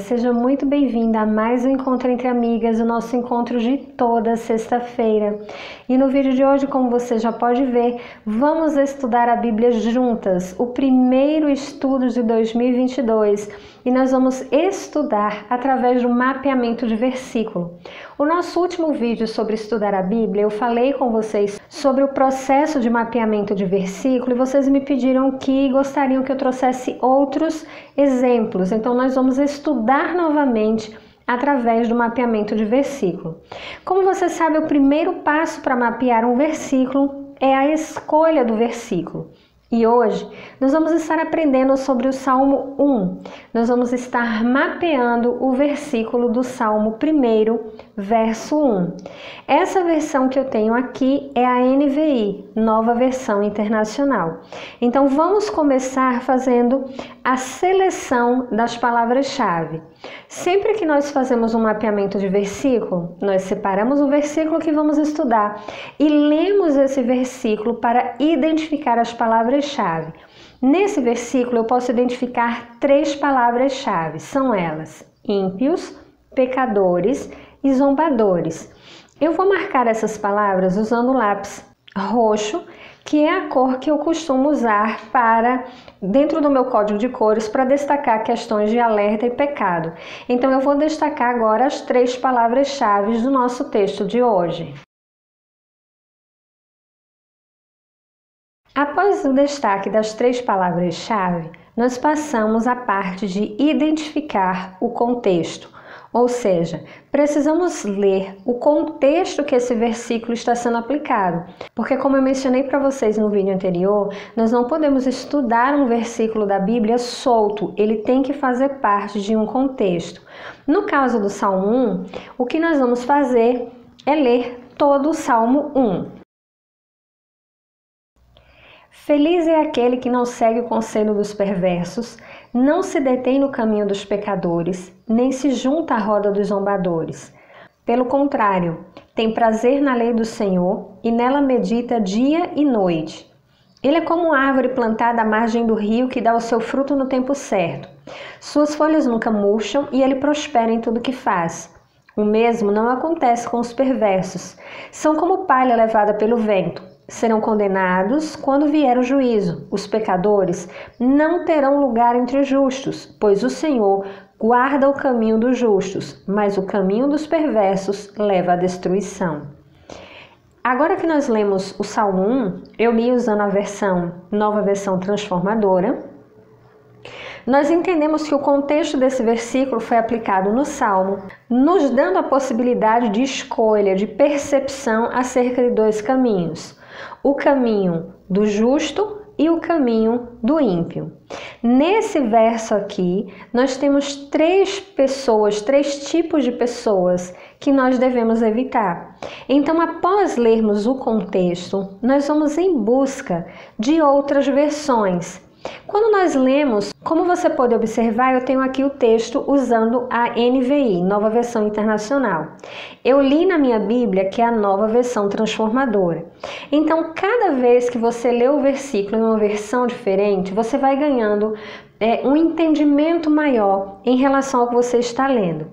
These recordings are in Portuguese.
seja muito bem-vinda a mais um Encontro Entre Amigas, o nosso encontro de toda sexta-feira. E no vídeo de hoje, como você já pode ver, vamos estudar a Bíblia juntas, o primeiro estudo de 2022, e nós vamos estudar através do mapeamento de versículo. O nosso último vídeo sobre estudar a Bíblia, eu falei com vocês sobre o processo de mapeamento de versículo e vocês me pediram que gostariam que eu trouxesse outros exemplos. Então nós vamos estudar novamente através do mapeamento de versículo. Como você sabe, o primeiro passo para mapear um versículo é a escolha do versículo. E hoje nós vamos estar aprendendo sobre o Salmo 1. Nós vamos estar mapeando o versículo do Salmo 1, verso 1. Essa versão que eu tenho aqui é a NVI, Nova Versão Internacional. Então vamos começar fazendo a seleção das palavras-chave. Sempre que nós fazemos um mapeamento de versículo, nós separamos o versículo que vamos estudar e lemos esse versículo para identificar as palavras-chave. Nesse versículo eu posso identificar 3 palavras-chave, são elas: ímpios, pecadores e zombadores. Eu vou marcar essas palavras usando o lápis roxo, que é a cor que eu costumo usar dentro do meu código de cores para destacar questões de alerta e pecado. Então eu vou destacar agora as 3 palavras-chave do nosso texto de hoje. Após o destaque das 3 palavras-chave, nós passamos à parte de identificar o contexto. Ou seja, precisamos ler o contexto que esse versículo está sendo aplicado. Porque, como eu mencionei para vocês no vídeo anterior, nós não podemos estudar um versículo da Bíblia solto, ele tem que fazer parte de um contexto. No caso do Salmo 1, o que nós vamos fazer é ler todo o Salmo 1. Feliz é aquele que não segue o conselho dos perversos, não se detém no caminho dos pecadores, nem se junta à roda dos zombadores. Pelo contrário, tem prazer na lei do Senhor e nela medita dia e noite. Ele é como uma árvore plantada à margem do rio que dá o seu fruto no tempo certo. Suas folhas nunca murcham e ele prospera em tudo que faz. O mesmo não acontece com os perversos. São como palha levada pelo vento. Serão condenados quando vier o juízo. Os pecadores não terão lugar entre os justos, pois o Senhor guarda o caminho dos justos, mas o caminho dos perversos leva à destruição. Agora que nós lemos o Salmo 1, eu li usando a Nova Versão Transformadora. Nós entendemos que o contexto desse versículo foi aplicado no Salmo, nos dando a possibilidade de escolha, de percepção acerca de 2 caminhos. O caminho do justo e o caminho do ímpio. Nesse verso aqui, nós temos 3 tipos de pessoas que nós devemos evitar. Então, após lermos o contexto, nós vamos em busca de outras versões. Quando nós lemos, como você pode observar, eu tenho aqui o texto usando a NVI, Nova Versão Internacional. Eu li na minha Bíblia, que é a Nova Versão Transformadora. Então, cada vez que você lê o versículo em uma versão diferente, você vai ganhando um entendimento maior em relação ao que você está lendo.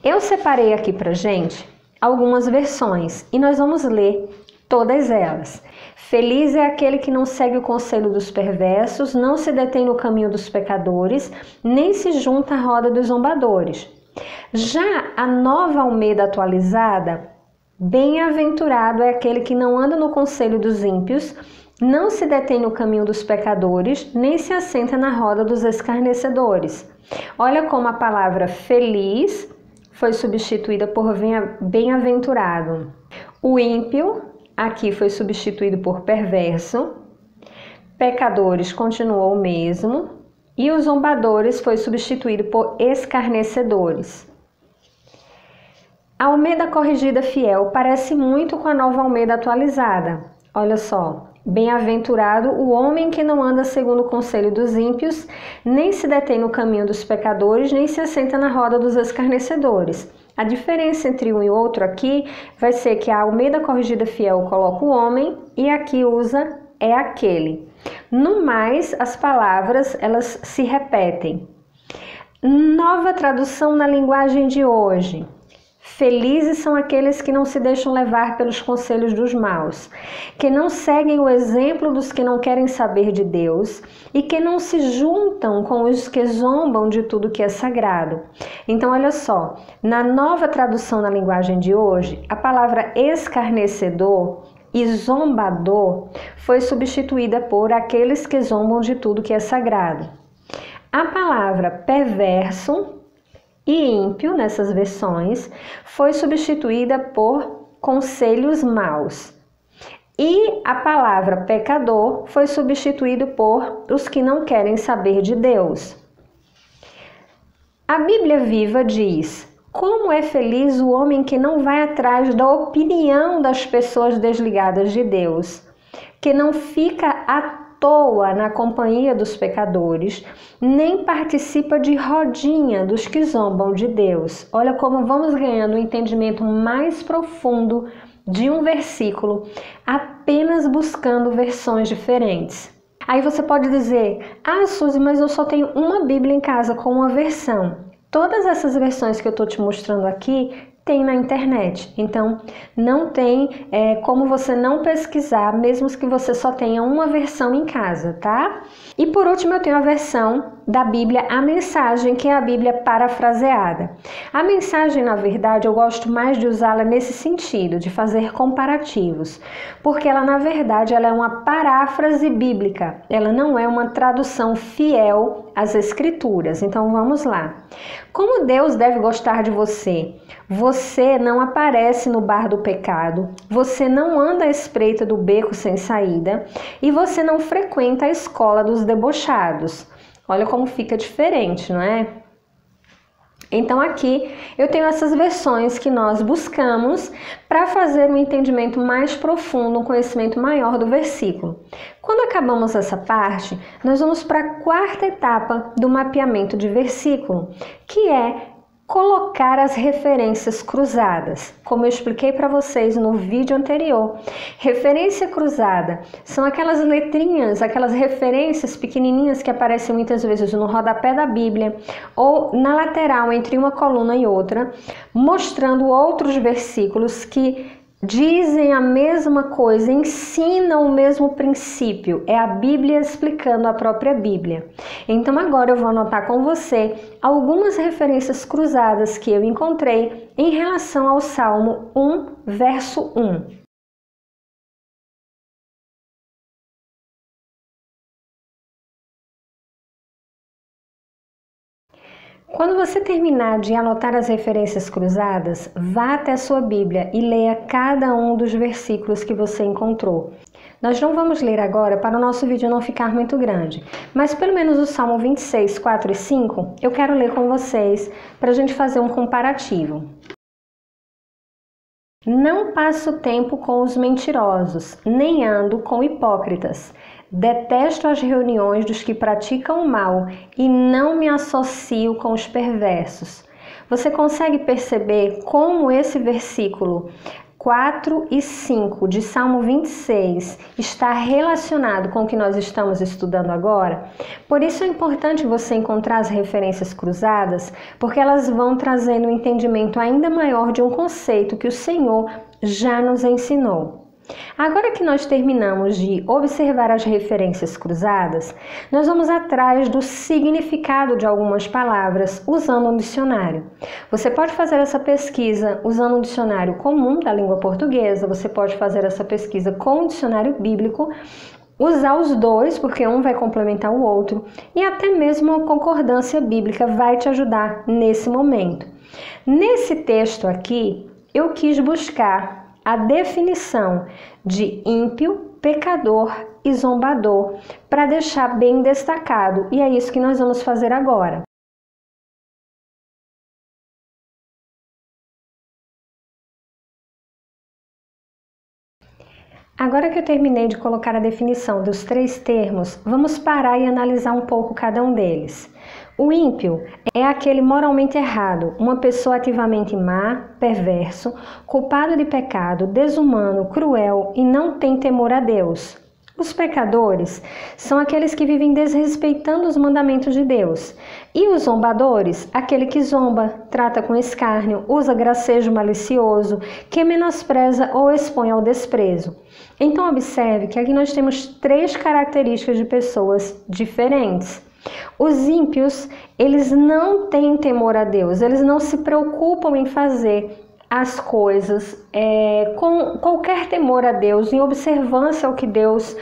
Eu separei aqui pra gente algumas versões e nós vamos ler todas elas. Feliz é aquele que não segue o conselho dos perversos, não se detém no caminho dos pecadores, nem se junta à roda dos zombadores. Já a Nova Almeida atualizada, bem-aventurado é aquele que não anda no conselho dos ímpios, não se detém no caminho dos pecadores, nem se assenta na roda dos escarnecedores. Olha como a palavra feliz foi substituída por bem-aventurado. O ímpio aqui foi substituído por perverso, pecadores continuou o mesmo e os zombadores foi substituído por escarnecedores. A Almeida Corrigida Fiel parece muito com a Nova Almeida atualizada. Olha só, bem-aventurado o homem que não anda segundo o conselho dos ímpios, nem se detém no caminho dos pecadores, nem se assenta na roda dos escarnecedores. A diferença entre um e outro aqui vai ser que a Almeida Corrigida Fiel coloca o homem e aqui usa é aquele. No mais, as palavras elas se repetem. Nova tradução na linguagem de hoje. Felizes são aqueles que não se deixam levar pelos conselhos dos maus, que não seguem o exemplo dos que não querem saber de Deus e que não se juntam com os que zombam de tudo que é sagrado. Então, olha só, na nova tradução na linguagem de hoje, a palavra escarnecedor e zombador foi substituída por aqueles que zombam de tudo que é sagrado. A palavra perverso e ímpio, nessas versões, foi substituída por conselhos maus. E a palavra pecador foi substituída por os que não querem saber de Deus. A Bíblia Viva diz: como é feliz o homem que não vai atrás da opinião das pessoas desligadas de Deus, que não fica à toa na companhia dos pecadores, nem participa de rodinha dos que zombam de Deus. Olha como vamos ganhando um entendimento mais profundo de um versículo, apenas buscando versões diferentes. Aí você pode dizer: ah, Suzy, mas eu só tenho uma Bíblia em casa com uma versão. Todas essas versões que eu estou te mostrando aqui tem na internet, então não tem como você não pesquisar, mesmo que você só tenha uma versão em casa, tá? E por último eu tenho a versão da Bíblia A Mensagem, que é a Bíblia parafraseada. A mensagem, na verdade, eu gosto mais de usá-la nesse sentido, de fazer comparativos, porque ela, na verdade, ela é uma paráfrase bíblica, ela não é uma tradução fiel às Escrituras. Então vamos lá. Como Deus deve gostar de você? Você não aparece no bar do pecado, você não anda à espreita do beco sem saída e você não frequenta a escola dos debochados. Olha como fica diferente, não é? Então aqui eu tenho essas versões que nós buscamos para fazer um entendimento mais profundo, um conhecimento maior do versículo. Quando acabamos essa parte, nós vamos para a quarta etapa do mapeamento de versículo, que é colocar as referências cruzadas. Como eu expliquei para vocês no vídeo anterior, referência cruzada são aquelas letrinhas, aquelas referências pequenininhas que aparecem muitas vezes no rodapé da Bíblia ou na lateral entre uma coluna e outra, mostrando outros versículos que dizem a mesma coisa, ensinam o mesmo princípio. É a Bíblia explicando a própria Bíblia. Então agora eu vou anotar com você algumas referências cruzadas que eu encontrei em relação ao Salmo 1, verso 1. Quando você terminar de anotar as referências cruzadas, vá até a sua Bíblia e leia cada um dos versículos que você encontrou. Nós não vamos ler agora para o nosso vídeo não ficar muito grande, mas pelo menos o Salmo 26, 4 e 5 eu quero ler com vocês para a gente fazer um comparativo. Não passo tempo com os mentirosos, nem ando com hipócritas. Detesto as reuniões dos que praticam o mal e não me associo com os perversos. Você consegue perceber como esse versículo 4 e 5 de Salmo 26 está relacionado com o que nós estamos estudando agora? Por isso é importante você encontrar as referências cruzadas, porque elas vão trazendo um entendimento ainda maior de um conceito que o Senhor já nos ensinou. Agora que nós terminamos de observar as referências cruzadas, nós vamos atrás do significado de algumas palavras usando um dicionário. Você pode fazer essa pesquisa usando um dicionário comum da língua portuguesa, você pode fazer essa pesquisa com um dicionário bíblico, usar os dois, porque um vai complementar o outro, e até mesmo a concordância bíblica vai te ajudar nesse momento. Nesse texto aqui, eu quis buscar a definição de ímpio, pecador e zombador, para deixar bem destacado, e é isso que nós vamos fazer agora. Agora que eu terminei de colocar a definição dos três termos, vamos parar e analisar um pouco cada um deles. O ímpio é aquele moralmente errado, uma pessoa ativamente má, perverso, culpado de pecado, desumano, cruel e não tem temor a Deus. O Os pecadores são aqueles que vivem desrespeitando os mandamentos de Deus. E os zombadores, aquele que zomba, trata com escárnio, usa gracejo malicioso, que menospreza ou expõe ao desprezo. Então observe que aqui nós temos 3 características de pessoas diferentes. Os ímpios, eles não têm temor a Deus, eles não se preocupam em fazer as coisas com qualquer temor a Deus, em observância ao que Deus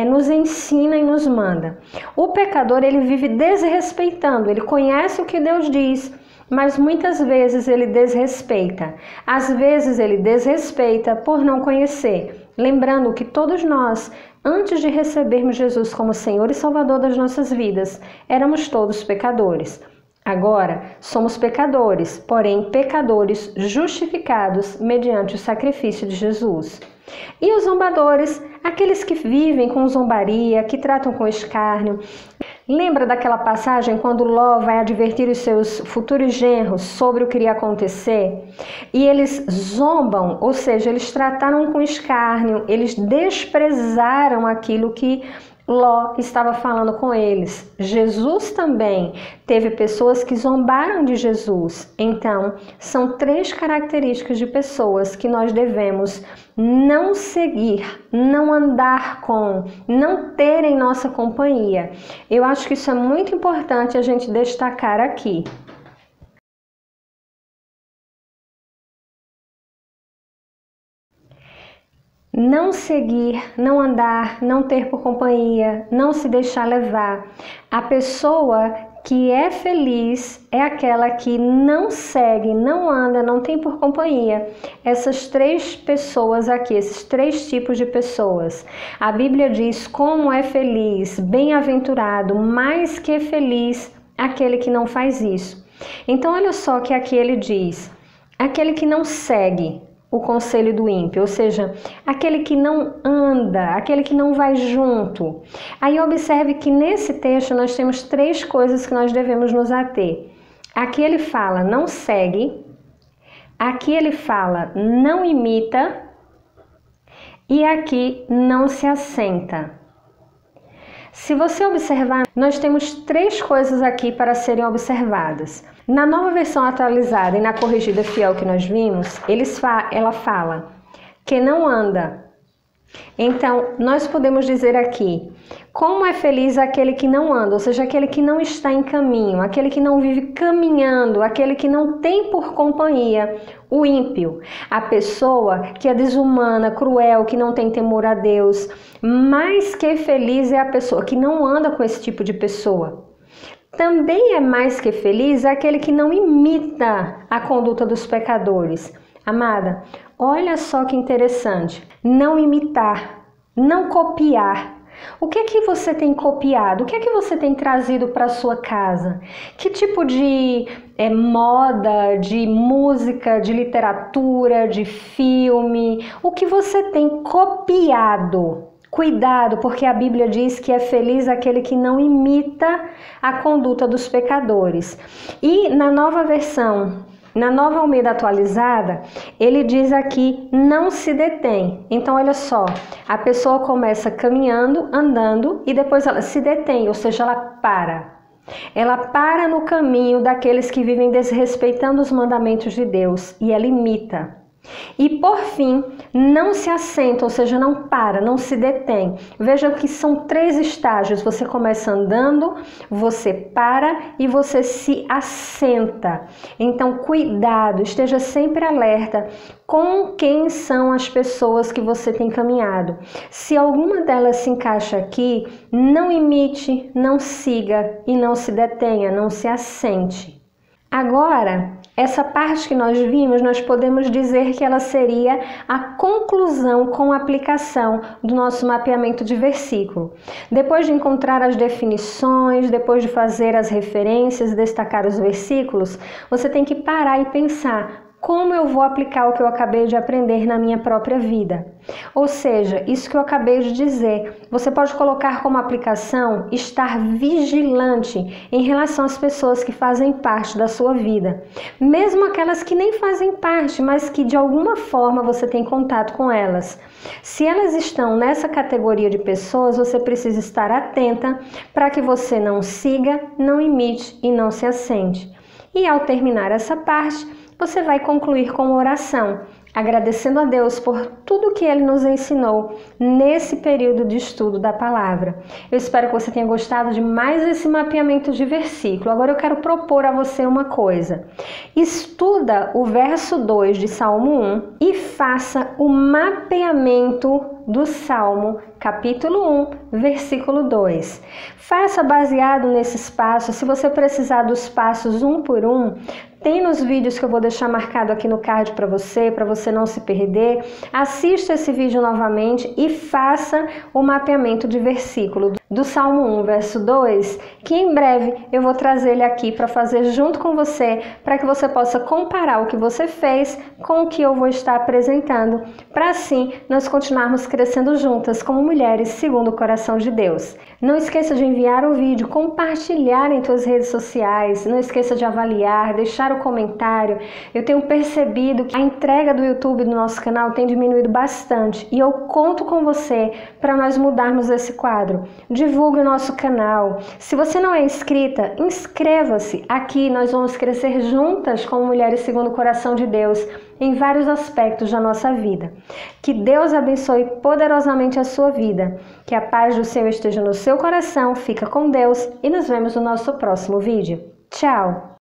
nos ensina e nos manda. O pecador, ele vive desrespeitando, ele conhece o que Deus diz, mas muitas vezes ele desrespeita. Às vezes ele desrespeita por não conhecer. Lembrando que todos nós, antes de recebermos Jesus como Senhor e Salvador das nossas vidas, éramos todos pecadores. Agora, somos pecadores, porém pecadores justificados mediante o sacrifício de Jesus. E os zombadores, aqueles que vivem com zombaria, que tratam com escárnio. Lembra daquela passagem quando Ló vai advertir os seus futuros genros sobre o que iria acontecer? E eles zombam, ou seja, eles trataram com escárnio, eles desprezaram aquilo que Ló estava falando com eles. Jesus também teve pessoas que zombaram de Jesus. Então, são 3 características de pessoas que nós devemos não seguir, não andar com, não ter em nossa companhia. Eu acho que isso é muito importante a gente destacar aqui. Não seguir, não andar, não ter por companhia, não se deixar levar. A pessoa que é feliz é aquela que não segue, não anda, não tem por companhia. Essas 3 pessoas aqui, esses 3 tipos de pessoas. A Bíblia diz como é feliz, bem-aventurado, mais que feliz aquele que não faz isso. Então olha só que aqui ele diz, aquele que não segue o conselho do ímpio, ou seja, aquele que não anda, aquele que não vai junto. Aí observe que nesse texto nós temos 3 coisas que nós devemos nos ater. Aqui ele fala não segue, aqui ele fala não imita e aqui não se assenta. Se você observar, nós temos 3 coisas aqui para serem observadas. Na nova versão atualizada e na corrigida fiel que nós vimos, ela fala que não anda. Então, nós podemos dizer aqui, como é feliz aquele que não anda, ou seja, aquele que não está em caminho, aquele que não vive caminhando, aquele que não tem por companhia o ímpio, a pessoa que é desumana, cruel, que não tem temor a Deus. Mais que feliz é a pessoa que não anda com esse tipo de pessoa. Também é mais que feliz aquele que não imita a conduta dos pecadores. Amada, olha só que interessante. Não imitar, não copiar. O que é que você tem copiado? O que é que você tem trazido para a sua casa? Que tipo de moda, de música, de literatura, de filme? O que você tem copiado? Cuidado, porque a Bíblia diz que é feliz aquele que não imita a conduta dos pecadores. E na nova versão, na Nova Almeida atualizada, ele diz aqui, não se detém. Então, olha só, a pessoa começa caminhando, andando, e depois ela se detém, ou seja, ela para. Ela para no caminho daqueles que vivem desrespeitando os mandamentos de Deus, e ela imita. E por fim, não se assenta, ou seja, não para, não se detém. Veja que são 3 estágios. Você começa andando, você para e você se assenta. Então, cuidado, esteja sempre alerta com quem são as pessoas que você tem caminhado. Se alguma delas se encaixa aqui, não imite, não siga e não se detenha, não se assente. Agora, essa parte que nós vimos, nós podemos dizer que ela seria a conclusão com a aplicação do nosso mapeamento de versículo. Depois de encontrar as definições, depois de fazer as referências, destacar os versículos, você tem que parar e pensar como eu vou aplicar o que eu acabei de aprender na minha própria vida? Ou seja, isso que eu acabei de dizer, você pode colocar como aplicação estar vigilante em relação às pessoas que fazem parte da sua vida, mesmo aquelas que nem fazem parte, mas que de alguma forma você tem contato com elas. Se elas estão nessa categoria de pessoas, você precisa estar atenta para que você não siga, não imite e não se assente. E ao terminar essa parte, você vai concluir com uma oração, agradecendo a Deus por tudo que Ele nos ensinou nesse período de estudo da palavra. Eu espero que você tenha gostado de mais esse mapeamento de versículo. Agora eu quero propor a você uma coisa. Estuda o verso 2 de Salmo 1 e faça o mapeamento do Salmo, capítulo 1, versículo 2. Faça baseado nesses passos. Se você precisar dos passos um por um, tem nos vídeos que eu vou deixar marcado aqui no card para você não se perder. Assista esse vídeo novamente e faça o mapeamento de versículo do Salmo 1, verso 2, que em breve eu vou trazer ele aqui para fazer junto com você, para que você possa comparar o que você fez com o que eu vou estar apresentando, para assim nós continuarmos crescendo juntas como mulheres segundo o coração de Deus. Não esqueça de enviar o vídeo, compartilhar em suas redes sociais, não esqueça de avaliar, deixar o comentário. Eu tenho percebido que a entrega do YouTube do nosso canal tem diminuído bastante e eu conto com você para nós mudarmos esse quadro. Divulgue o nosso canal. Se você não é inscrita, inscreva-se. Aqui nós vamos crescer juntas como mulheres segundo o coração de Deus em vários aspectos da nossa vida. Que Deus abençoe poderosamente a sua vida. Que a paz do Senhor esteja no seu coração. Fica com Deus e nos vemos no nosso próximo vídeo. Tchau!